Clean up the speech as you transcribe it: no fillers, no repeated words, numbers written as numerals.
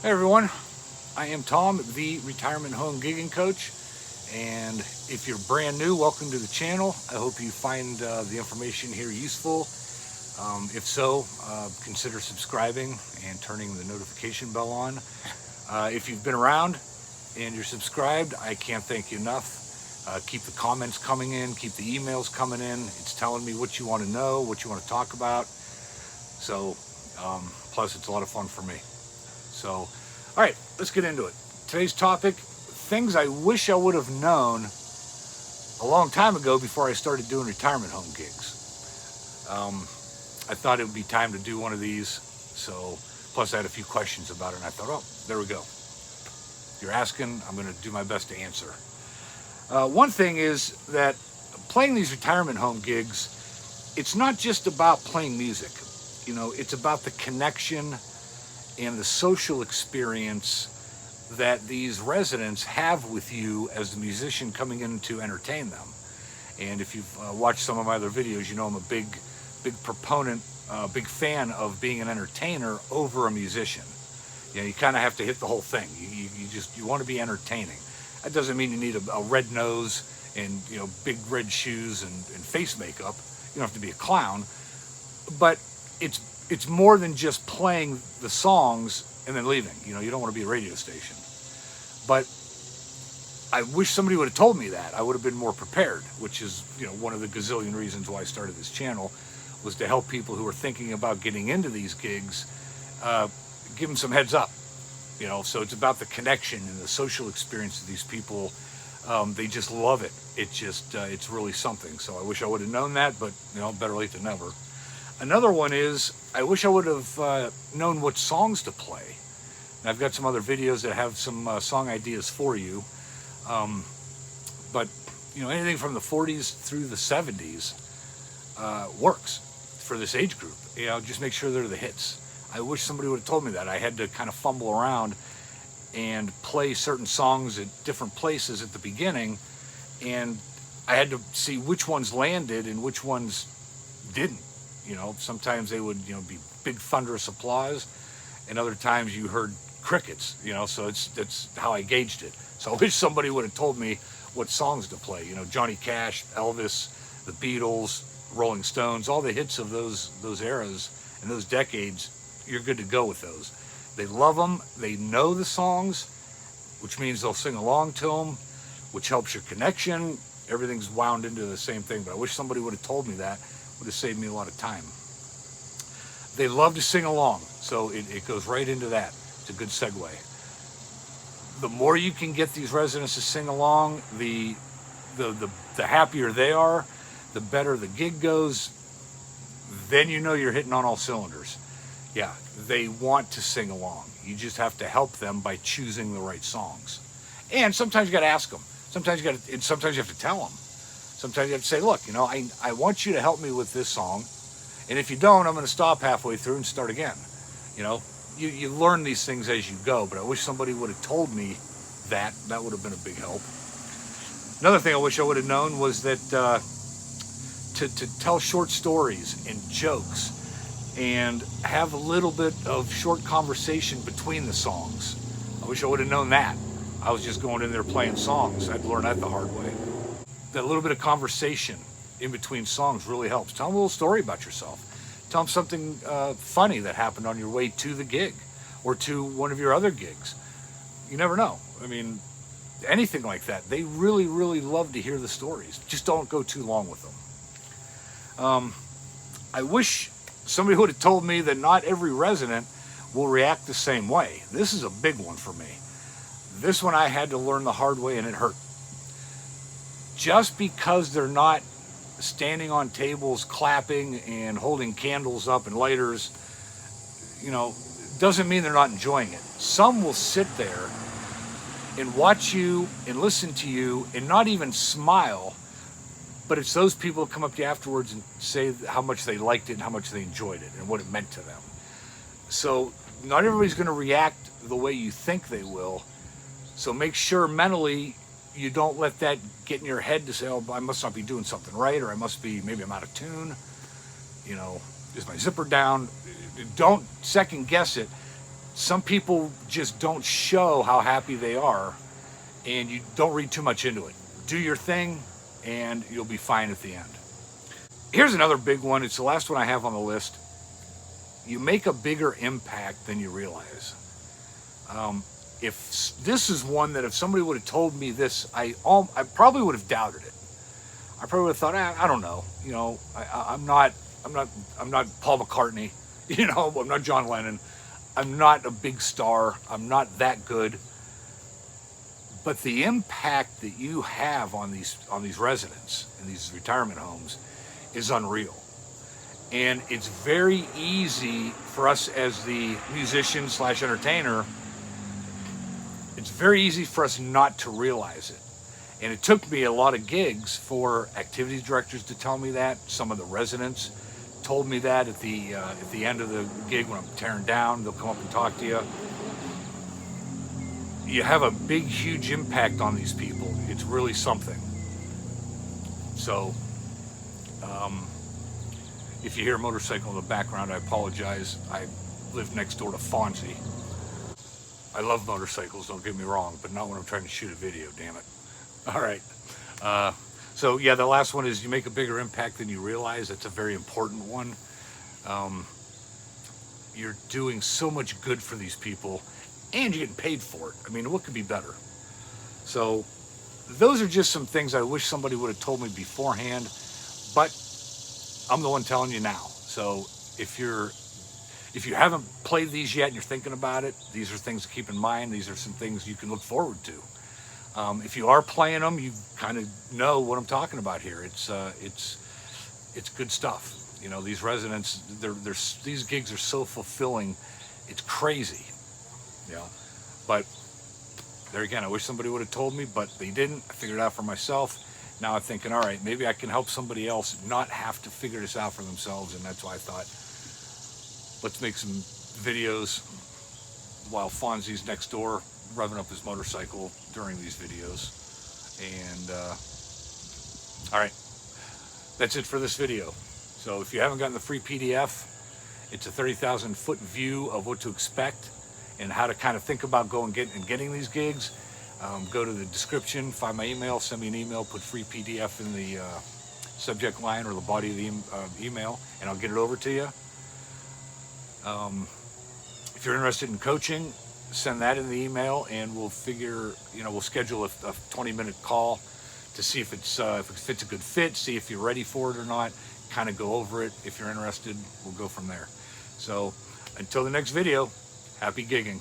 Hey everyone, I am Tom, the retirement home gigging coach, and if you're brand new, welcome to the channel. I hope you find the information here useful. If so, consider subscribing and turning the notification bell on. If you've been around and you're subscribed, I can't thank you enough. Keep the comments coming in, keep the emails coming in. It's telling me what you want to know, what you want to talk about. So, plus it's a lot of fun for me. So, all right, let's get into it. Today's topic, things I wish I would have known a long time ago before I started doing retirement home gigs. I thought it would be time to do one of these. So, plus I had a few questions about it, and I thought, oh, there we go. You're asking, I'm going to do my best to answer. One thing is that playing these retirement home gigs, it's not just about playing music. You know, it's about the connection and the social experience that these residents have with you as the musician coming in to entertain them. And if you've watched some of my other videos, you know I'm a big proponent, big fan of being an entertainer over a musician. You know, you kind of have to hit the whole thing. You want to be entertaining. That doesn't mean you need a red nose and, you know, big red shoes and face makeup. You don't have to be a clown, but it's more than just playing the songs and then leaving. You know, you don't want to be a radio station. But I wish somebody would have told me that. I would have been more prepared, which is, you know, one of the gazillion reasons why I started this channel, was to help people who are thinking about getting into these gigs, give them some heads up. You know, so it's about the connection and the social experience of these people. They just love it. It's really something. So I wish I would have known that, but, you know, better late than never. Another one is, I wish I would have known what songs to play. And I've got some other videos that have some song ideas for you. But, you know, anything from the 40s through the 70s works for this age group. You know, just make sure they're the hits. I wish somebody would have told me that. I had to kind of fumble around and play certain songs at different places at the beginning, and I had to see which ones landed and which ones didn't. You know, sometimes they would, you know, be big thunderous applause, and other times you heard crickets, you know, so that's how I gauged it. So I wish somebody would have told me what songs to play. You know, Johnny Cash, Elvis, the Beatles, Rolling Stones, all the hits of those eras and those decades, you're good to go with those. They love them, they know the songs, which means they'll sing along to them, which helps your connection. Everything's wound into the same thing, but I wish somebody would have told me that. Would have saved me a lot of time. They love to sing along, so it goes right into that. It's a good segue. The more you can get these residents to sing along, the happier they are, the better the gig goes. Then you know you're hitting on all cylinders. Yeah, they want to sing along. You just have to help them by choosing the right songs. And sometimes you got to ask them. Sometimes you have to tell them. Sometimes you have to say, look, you know, I want you to help me with this song, and if you don't, I'm going to stop halfway through and start again. You know, you learn these things as you go, but I wish somebody would have told me that. That would have been a big help. Another thing I wish I would have known was that to tell short stories and jokes and have a little bit of short conversation between the songs. I wish I would have known that. I was just going in there playing songs. I'd learn that the hard way. That little bit of conversation in between songs really helps. Tell them a little story about yourself. Tell them something funny that happened on your way to the gig or to one of your other gigs. You never know. I mean, anything like that. They really, really love to hear the stories. Just don't go too long with them. I wish somebody would have told me that not every resident will react the same way. This is a big one for me. This one I had to learn the hard way, and it hurt. Just because they're not standing on tables clapping and holding candles up and lighters, you know, doesn't mean they're not enjoying it. Some will sit there and watch you and listen to you and not even smile, but it's those people that come up to you afterwards and say how much they liked it and how much they enjoyed it and what it meant to them. So not everybody's going to react the way you think they will. So make sure mentally you don't let that get in your head to say, oh, I must not be doing something right, or maybe I'm out of tune. You know, is my zipper down? Don't second guess it. some people just don't show how happy they are, and you don't read too much into it. Do your thing, and you'll be fine at the end. Here's another big one. It's the last one I have on the list. You make a bigger impact than you realize. If this is one that if somebody would have told me this, I probably would have doubted it. I probably would have thought, I don't know. You know, I'm not Paul McCartney. You know, I'm not John Lennon. I'm not a big star. I'm not that good. But the impact that you have on these residents in these retirement homes is unreal. And it's very easy for us as the musician / entertainer, it's very easy for us not to realize it. And it took me a lot of gigs for activities directors to tell me that. Some of the residents told me that at the end of the gig when I'm tearing down. They'll come up and talk to you. You have a big, huge impact on these people. It's really something. So, if you hear a motorcycle in the background, I apologize. I live next door to Fonzie. I love motorcycles, don't get me wrong, but not when I'm trying to shoot a video, damn it. All right. So yeah, the last one is you make a bigger impact than you realize. That's a very important one. You're doing so much good for these people, and you're getting paid for it. I mean, what could be better? So those are just some things I wish somebody would have told me beforehand, but I'm the one telling you now. So if you haven't played these yet and you're thinking about it, these are things to keep in mind. These are some things you can look forward to. If you are playing them, you kind of know what I'm talking about here. It's good stuff. You know, these residents, these gigs are so fulfilling. It's crazy. You know, but there again, I wish somebody would have told me, but they didn't. I figured it out for myself. Now I'm thinking, all right, maybe I can help somebody else not have to figure this out for themselves, and that's why I thought, let's make some videos while Fonzie's next door revving up his motorcycle during these videos. And all right, that's it for this video. So if you haven't gotten the free PDF, it's a 30,000 foot view of what to expect and how to kind of think about getting these gigs. Go to the description, find my email, send me an email, put free PDF in the subject line or the body of the email, and I'll get it over to you. If you're interested in coaching, send that in the email, and we'll schedule a 20-minute call to see if it's a good fit, see if you're ready for it or not, kind of go over it. If you're interested, we'll go from there. So until the next video, happy gigging.